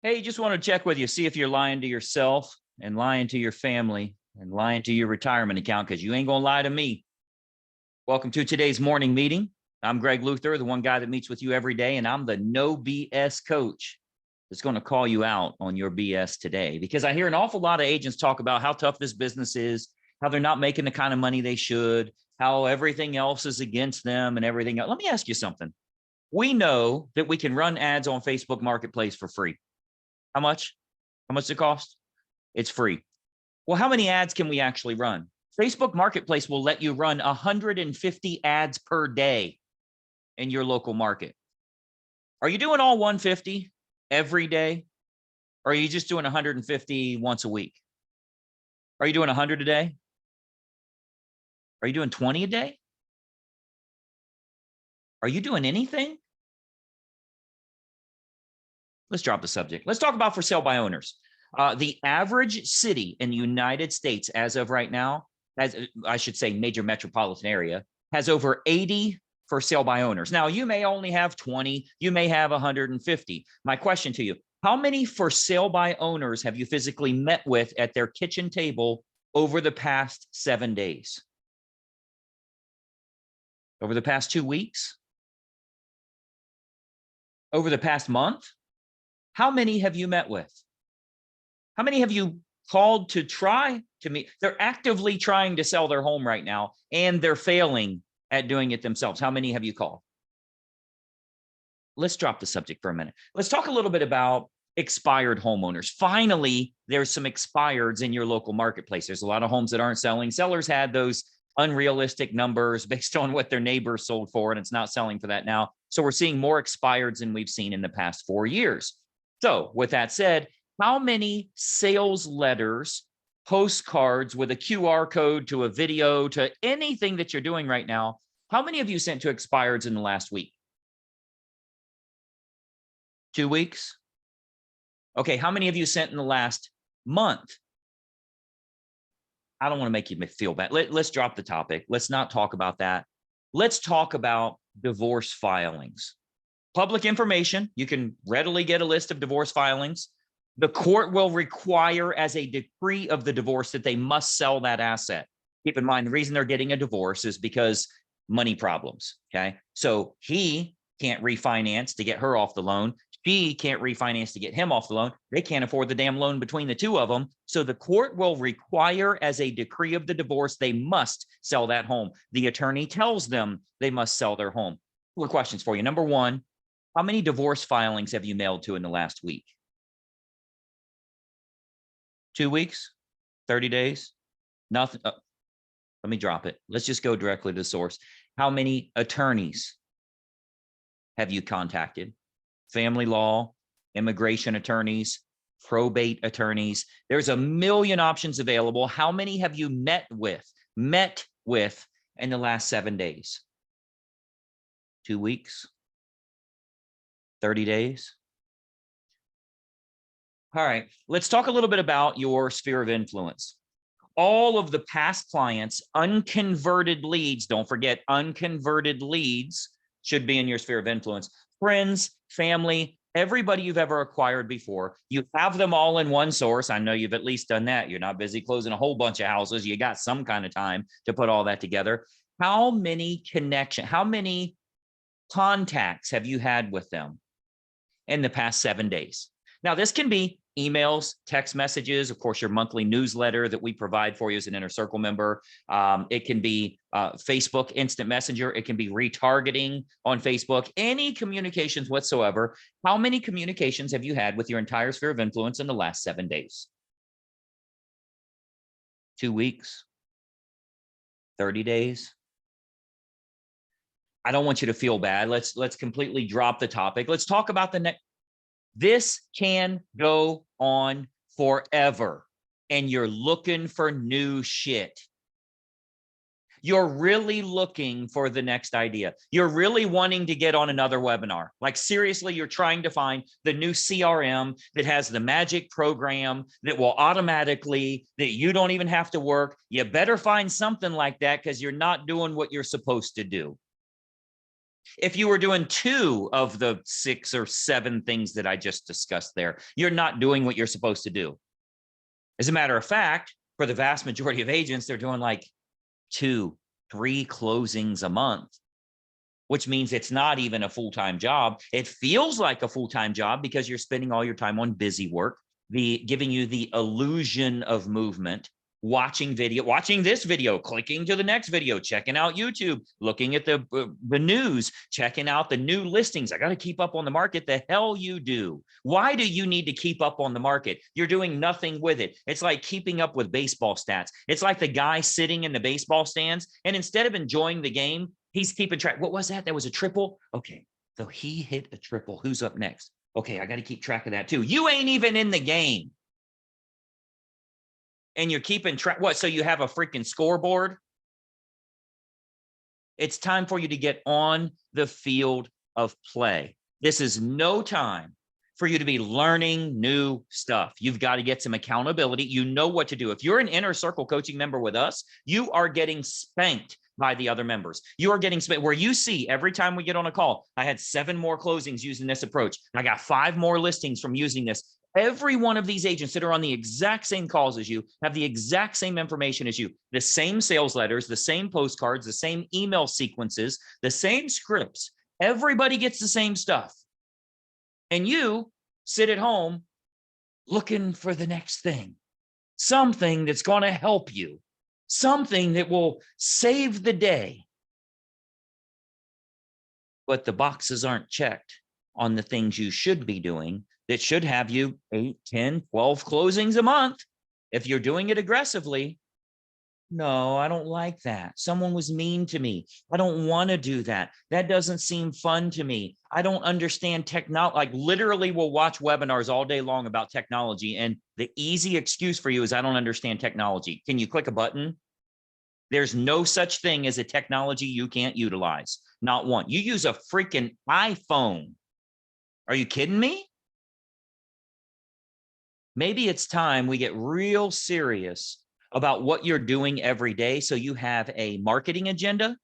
Hey, just want to check with you, see if you're lying to yourself and lying to your family and lying to your retirement account, because you ain't going to lie to me. Welcome to today's morning meeting. I'm Greg Luther, the one guy that meets with you every day, and I'm the no BS coach that's going to call you out on your BS today, because I hear an awful lot of agents talk about how tough this business is, how they're not making the kind of money they should, how everything else is against them and everything else. Let me ask you something. We know that we can run ads on Facebook Marketplace for free. How much? How much does it cost? It's free. Well, how many ads can we actually run? Facebook Marketplace will let you run 150 ads per day in your local market. Are you doing all 150 every day? Or are you just doing 150 once a week? Are you doing 100 a day? Are you doing 20 a day? Are you doing anything? Let's drop the subject. Let's talk about for sale by owners. The average city in the United States as of right now, has, I should say major metropolitan area, has over 80 for sale by owners. Now, you may only have 20, you may have 150. My question to you, how many for sale by owners have you physically met with at their kitchen table over the past 7 days? Over the past 2 weeks? Over the past month? How many have you met with? How many have you called to try to meet? They're actively trying to sell their home right now, and they're failing at doing it themselves. How many have you called? Let's drop the subject for a minute. Let's talk a little bit about expired homeowners. Finally, there's some expireds in your local marketplace. There's a lot of homes that aren't selling. Sellers had those unrealistic numbers based on what their neighbors sold for, and it's not selling for that now. So we're seeing more expireds than we've seen in the past 4 years. So with that said, how many sales letters, postcards with a QR code to a video to anything that you're doing right now, how many of you sent to expireds in the last week? 2 weeks? Okay, how many of you sent in the last month? I don't want to make you feel bad. Let's drop the topic. Let's not talk about that. Let's talk about divorce filings. Public information. You can readily get a list of divorce filings. The court will require as a decree of the divorce that they must sell that asset. Keep in mind, the reason they're getting a divorce is because money problems, okay? So he can't refinance to get her off the loan. She can't refinance to get him off the loan. They can't afford the damn loan between the two of them. So the court will require as a decree of the divorce, they must sell that home. The attorney tells them they must sell their home. Couple of questions for you. Number one, how many divorce filings have you mailed to in the last week? 2 weeks? 30 days? Nothing. Let me drop it. Let's just go directly to the source. How many attorneys have you contacted? Family law, immigration attorneys, probate attorneys. There's a million options available. How many have you met with in the last 7 days? 2 weeks? 30 days? All right, let's talk a little bit about your sphere of influence. All of the past clients, unconverted leads, don't forget, unconverted leads should be in your sphere of influence. Friends, family, everybody you've ever acquired before, you have them all in one source. I know you've at least done that. You're not busy closing a whole bunch of houses. You got some kind of time to put all that together. How many contacts have you had with them in the past 7 days? Now, this can be emails, text messages, of course, your monthly newsletter that we provide for you as an Inner Circle member. It can be Facebook Instant Messenger. It can be retargeting on Facebook, any communications whatsoever. How many communications have you had with your entire sphere of influence in the last 7 days? 2 weeks? 30 days? I don't want you to feel bad. Let's completely drop the topic. Let's talk about the next. This can go on forever, and you're looking for new shit. You're really looking for the next idea. You're really wanting to get on another webinar. Like seriously, you're trying to find the new CRM that has the magic program that will automatically, that you don't even have to work. You better find something like that because you're not doing what you're supposed to do. If you were doing 2 of the 6 or 7 things that I just discussed there, you're not doing what you're supposed to do. As a matter of fact, for the vast majority of agents, they're doing like 2, 3 closings a month, which means it's not even a full-time job. It feels like a full-time job because you're spending all your time on busy work, giving you the illusion of movement, watching this video, clicking to the next video, checking out YouTube, looking at the news, checking out the new listings. I got to keep up on the market. The hell you do. Why do you need to keep up on the market? You're doing nothing with it. It's like keeping up with baseball stats. It's like the guy sitting in the baseball stands, and instead of enjoying the game, he's keeping track. What was that? That was a triple? Okay, so he hit a triple. Who's up next? Okay, I got to keep track of that too. You ain't even in the game. And you're keeping track. What? So you have a freaking scoreboard? It's time for you to get on the field of play. This is no time for you to be learning new stuff. You've got to get some accountability. You know what to do. If you're an inner circle coaching member with us, you are getting spanked by the other members. You are getting spanked where you see every time we get on a call, I had 7 more closings using this approach. I got 5 more listings from using this. Every one of these agents that are on the exact same calls as you have the exact same information as you, the same sales letters, the same postcards, the same email sequences, the same scripts. Everybody gets the same stuff. And you sit at home looking for the next thing, something that's going to help you, something that will save the day. But the boxes aren't checked on the things you should be doing that should have you 8, 10, 12 closings a month. If you're doing it aggressively, no, I don't like that. Someone was mean to me. I don't want to do that. That doesn't seem fun to me. I don't understand technology. Like literally we'll watch webinars all day long about technology. And the easy excuse for you is I don't understand technology. Can you click a button? There's no such thing as a technology you can't utilize. Not one. You use a freaking iPhone. Are you kidding me? Maybe it's time we get real serious about what you're doing every day. So you have a marketing agenda.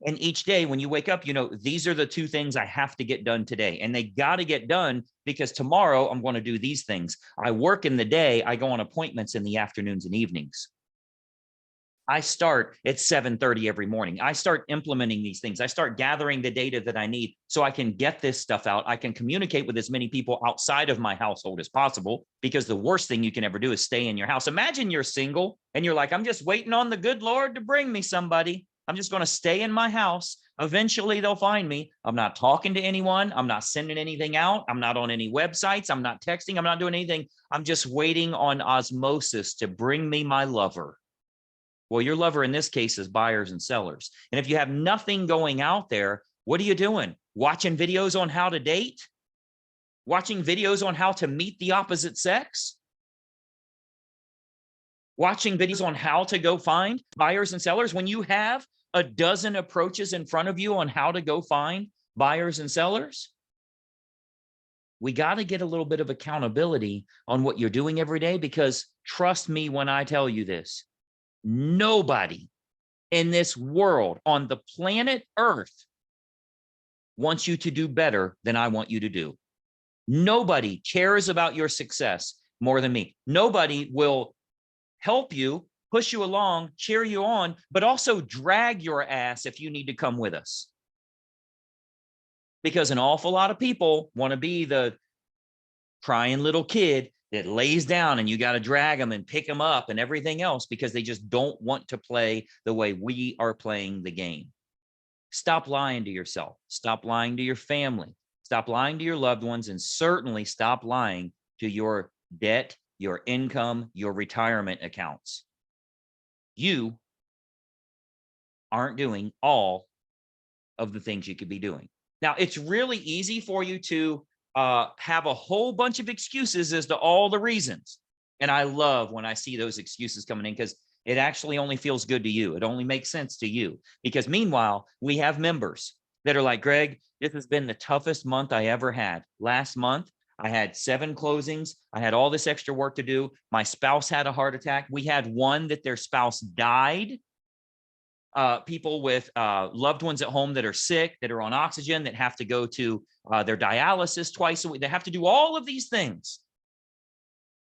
And each day when you wake up, you know, these are the 2 things I have to get done today. And they got to get done because tomorrow I'm going to do these things. I work in the day. I go on appointments in the afternoons and evenings. I start at 7:30 every morning. I start implementing these things. I start gathering the data that I need so I can get this stuff out. I can communicate with as many people outside of my household as possible, because the worst thing you can ever do is stay in your house. Imagine you're single and you're like, I'm just waiting on the good Lord to bring me somebody. I'm just going to stay in my house. Eventually they'll find me. I'm not talking to anyone. I'm not sending anything out. I'm not on any websites. I'm not texting. I'm not doing anything. I'm just waiting on osmosis to bring me my lover. Well, your lover in this case is buyers and sellers. And if you have nothing going out there, what are you doing? Watching videos on how to date? Watching videos on how to meet the opposite sex? Watching videos on how to go find buyers and sellers when you have a dozen approaches in front of you on how to go find buyers and sellers? We got to get a little bit of accountability on what you're doing every day, because trust me when I tell you this, nobody in this world on the planet Earth wants you to do better than I want you to do. Nobody cares about your success more than me. Nobody will help you, push you along, cheer you on, but also drag your ass if you need to come with us. Because an awful lot of people want to be the crying little kid that lays down and you got to drag them and pick them up and everything else, because they just don't want to play the way we are playing the game. Stop lying to yourself. Stop lying to your family. Stop lying to your loved ones, and certainly stop lying to your debt, your income, your retirement accounts. You aren't doing all of the things you could be doing. Now, it's really easy for you to have a whole bunch of excuses as to all the reasons. And I love when I see those excuses coming in, because it actually only feels good to you. It only makes sense to you. Because meanwhile, we have members that are like, Greg, this has been the toughest month I ever had. Last month, I had 7 closings. I had all this extra work to do. My spouse had a heart attack. We had one that their spouse died people with loved ones at home that are sick, that are on oxygen, that have to go to their dialysis twice a week. They have to do all of these things.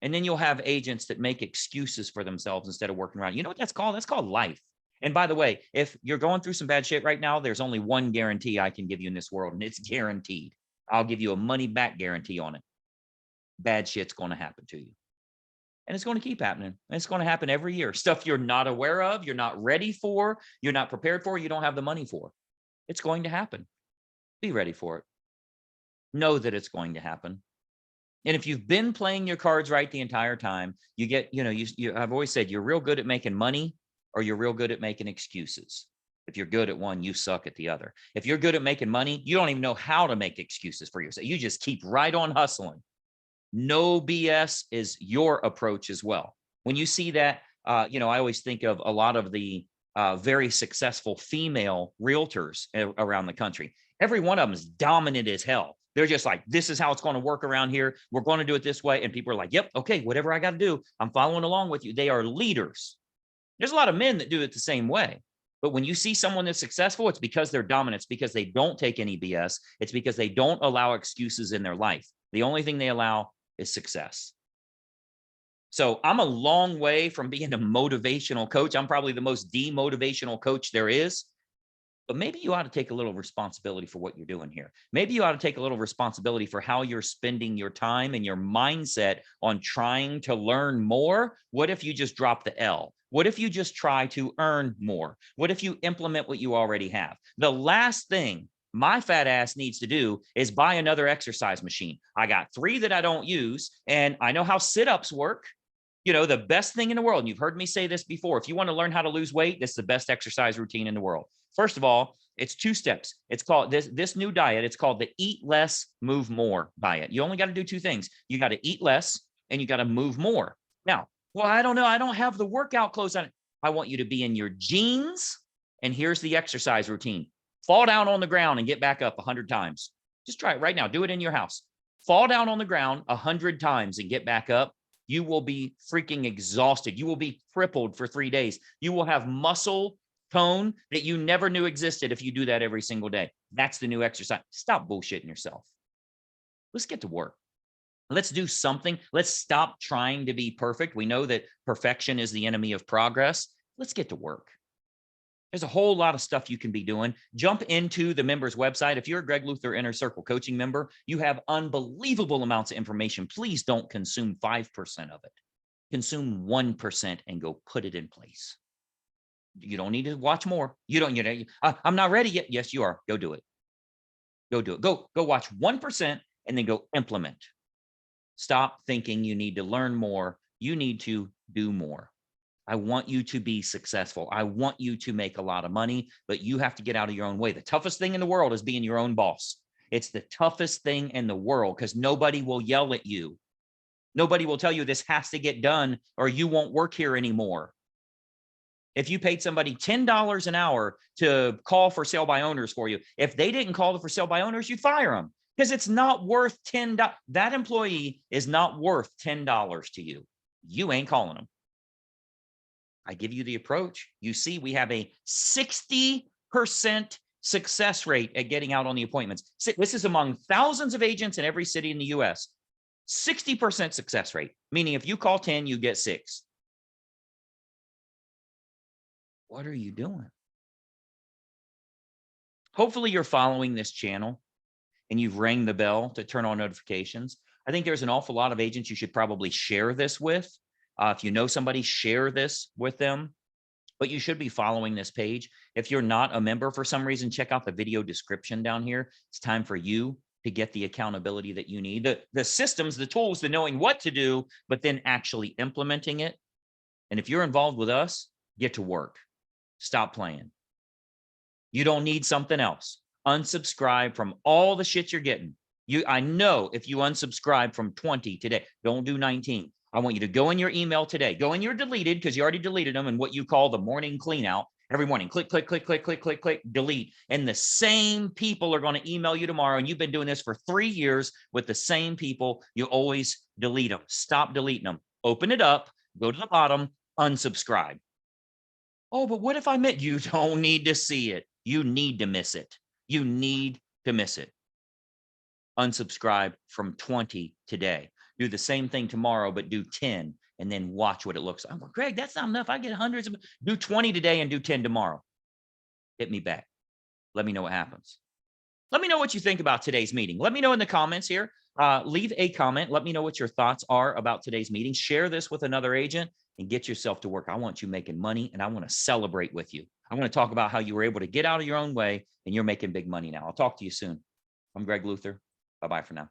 And then you'll have agents that make excuses for themselves instead of working around. You know what that's called? That's called life. And by the way, if you're going through some bad shit right now, there's only one guarantee I can give you in this world, and it's guaranteed. I'll give you a money back guarantee on it. Bad shit's going to happen to you. And it's going to keep happening. And it's going to happen every year. Stuff you're not aware of, you're not ready for, you're not prepared for, you don't have the money for. It's going to happen. Be ready for it. Know that it's going to happen. And if you've been playing your cards right the entire time, you get, I've always said you're real good at making money or you're real good at making excuses. If you're good at one, you suck at the other. If you're good at making money, you don't even know how to make excuses for yourself. You just keep right on hustling. No BS is your approach as well. When you see that, I always think of a lot of the very successful female realtors around the country. Every one of them is dominant as hell. They're just like, this is how it's going to work around here. We're going to do it this way. And people are like, yep, okay, whatever I got to do, I'm following along with you. They are leaders. There's a lot of men that do it the same way. But when you see someone that's successful, it's because they're dominant. It's because they don't take any BS. It's because they don't allow excuses in their life. The only thing they allow is success. So I'm a long way from being a motivational coach. I'm probably the most demotivational coach there is. But maybe you ought to take a little responsibility for what you're doing here. Maybe you ought to take a little responsibility for how you're spending your time and your mindset on trying to learn more. What if you just drop the L? What if you just try to earn more? What if you implement what you already have? The last thing my fat ass needs to do is buy another exercise machine. I got 3 that I don't use, and I know how sit-ups work. The best thing in the world, and you've heard me say this before, if you want to learn how to lose weight, this is the best exercise routine in the world. First of all, it's 2 steps. It's called this new diet. It's called the eat less, move more diet. You only got to do 2 things. You got to eat less and you got to move more. Now, well, I don't know. I don't have the workout clothes on. I want you to be in your jeans. And here's the exercise routine. Fall down on the ground and get back up 100 times. Just try it right now. Do it in your house. Fall down on the ground 100 times and get back up. You will be freaking exhausted. You will be crippled for 3 days. You will have muscle tone that you never knew existed if you do that every single day. That's the new exercise. Stop bullshitting yourself. Let's get to work. Let's do something. Let's stop trying to be perfect. We know that perfection is the enemy of progress. Let's get to work. There's a whole lot of stuff you can be doing. Jump into the members website. If you're a Greg Luther Inner Circle coaching member, you have unbelievable amounts of information. Please don't consume 5% of it. Consume 1% and go put it in place. You don't need to watch more. I'm not ready yet. Yes, you are. Go do it. Go do it. Go watch 1% and then go implement. Stop thinking you need to learn more. You need to do more. I want you to be successful. I want you to make a lot of money, but you have to get out of your own way. The toughest thing in the world is being your own boss. It's the toughest thing in the world because nobody will yell at you. Nobody will tell you this has to get done or you won't work here anymore. If you paid somebody $10 an hour to call for sale by owners for you, if they didn't call for sale by owners, you'd fire them because it's not worth $10. That employee is not worth $10 to you. You ain't calling them. I give you the approach. You see, we have a 60% success rate at getting out on the appointments. This is among thousands of agents in every city in the US. 60% success rate, meaning if you call 10, you get 6. What are you doing? Hopefully you're following this channel and you've rang the bell to turn on notifications. I think there's an awful lot of agents you should probably share this with. If you know somebody, share this with them, but you should be following this page. If you're not a member for some reason, check out the video description down here. It's time for you to get the accountability that you need, the systems, the tools, the knowing what to do, but then actually implementing it. And if you're involved with us, get to work. Stop playing. You don't need something else. Unsubscribe from all the shit you're getting. I know if you unsubscribe from 20 today, don't do 19. I want you to go in your email today. Go in your deleted because you already deleted them and what you call the morning clean out. Every morning, click, click, click, click, click, click, click, delete. And the same people are going to email you tomorrow. And you've been doing this for 3 years with the same people. You always delete them. Stop deleting them. Open it up, go to the bottom, unsubscribe. Oh, but what if I met you? Don't need to see it. You need to miss it. You need to miss it. Unsubscribe from 20 today. Do the same thing tomorrow, but do 10 and then watch what it looks like. Well, Greg, that's not enough. I get hundreds of, do 20 today and do 10 tomorrow. Hit me back. Let me know what happens. Let me know what you think about today's meeting. Let me know in the comments here. Leave a comment. Let me know what your thoughts are about today's meeting. Share this with another agent and get yourself to work. I want you making money and I want to celebrate with you. I want to talk about how you were able to get out of your own way and you're making big money now. I'll talk to you soon. I'm Greg Luther. Bye-bye for now.